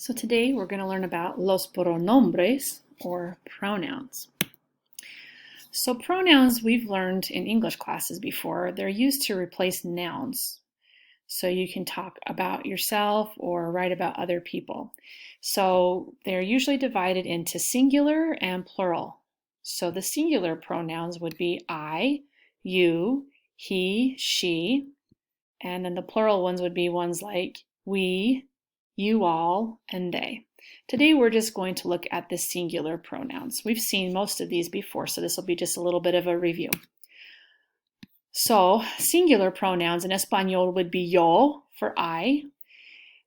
So today we're going to learn about los pronombres, or pronouns. So pronouns we've learned in English classes before. They're used to replace nouns. So you can talk about yourself or write about other people. So they're usually divided into singular and plural. So the singular pronouns would be I, you, he, she, and then the plural ones would be ones like we, you all, and they. Today we're just going to look at the singular pronouns. We've seen most of these before, so this will be just a little bit of a review. So singular pronouns in Espanol would be yo for I.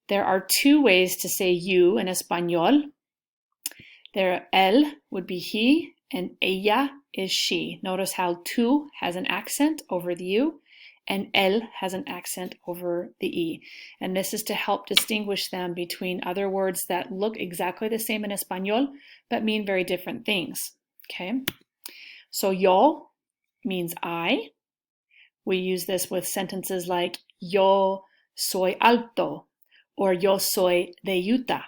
There are two ways to say you in Espanol. Él would be he, and ella is she. Notice how tú has an accent over the U, and él has an accent over the E. And this is to help distinguish them between other words that look exactly the same in Espanol, but mean very different things. Okay? So yo means I. We use this with sentences like yo soy alto, or yo soy de Utah.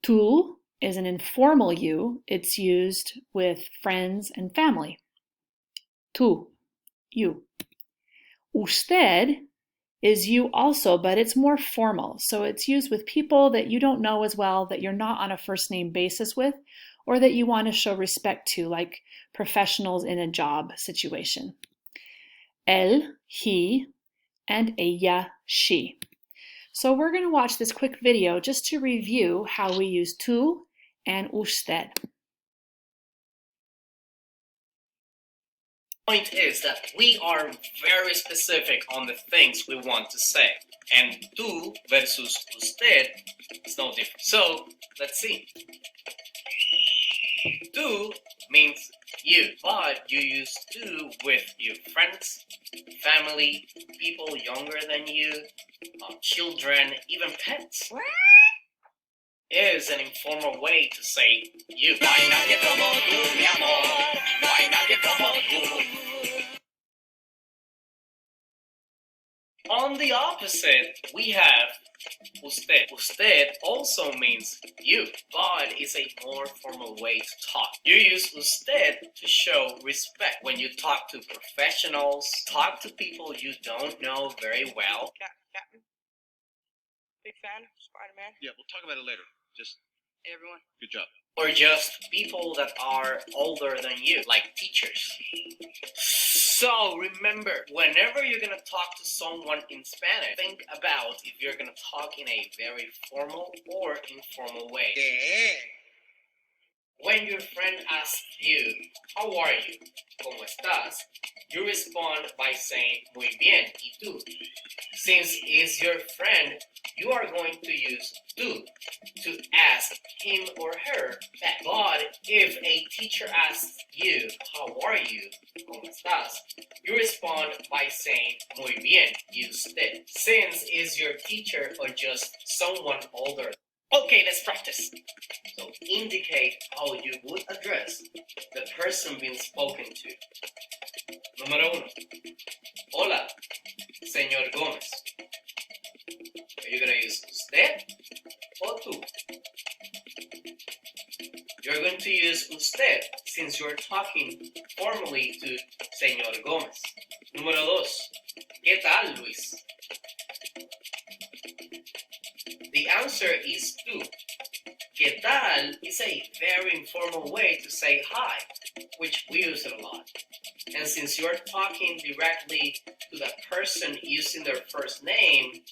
Tú is an informal you. It's used with friends and family. Tú, you. Usted is you also, but it's more formal. So it's used with people that you don't know as well, that you're not on a first name basis with, or that you want to show respect to, like professionals in a job situation. Él, he, and ella, she. So we're going to watch this quick video just to review how we use tú and usted. Point is that we are very specific on the things we want to say, and tú versus usted is no different. So let's see. Tú means you, but you use tú with your friends, family, people younger than you, children, even pets. What? Is an informal way to say you. No hay nadie como tú, mi amor. No hay nadie como tú. On the opposite, we have usted. Usted also means you, but is a more formal way to talk. You use usted to show respect when you talk to professionals, talk to people you don't know very well. Captain? Big fan of Spider-Man? Yeah, we'll talk about it later. Just, Hey, everyone. good job. Or just people that are older than you, like teachers. So remember, whenever you're gonna talk to someone in Spanish, think about if you're gonna talk in a very formal or informal way. When your friend asks you, how are you? ¿Cómo estás? You respond by saying, muy bien, ¿y tú? Since it's your friend, you are going to use tú to ask him or her back. But if a teacher asks you, how are you? ¿Cómo estás? You respond by saying, muy bien, ¿y usted? Since it's your teacher or just someone older. Okay, let's practice. So indicate how you would address the person being spoken to. Número uno. Hola, señor Gómez. Are you going to use usted or tú? You're going to use usted since you're talking formally to señor Gómez. Número dos. ¿Qué tal, Luis? The answer is tú. ¿Qué tal is a very informal way to say hi, which we use it a lot. And since you're talking directly to that person using their first name,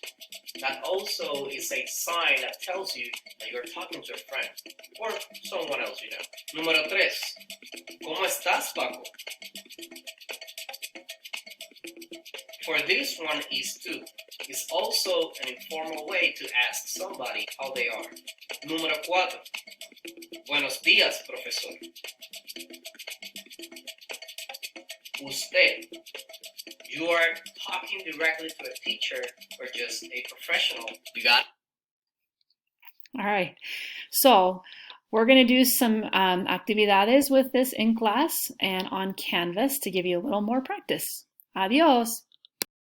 that also is a sign that tells you that you're talking to a friend or someone else you know. Número tres. ¿Cómo estás, Paco? For this one is tú. It's also an informal way to ask somebody how they are. Número cuatro. Buenos días, profesor. Usted. You are talking directly to a teacher or just a professional. You got it? All right. So we're going to do some actividades with this in class and on Canvas to give you a little more practice. Adios.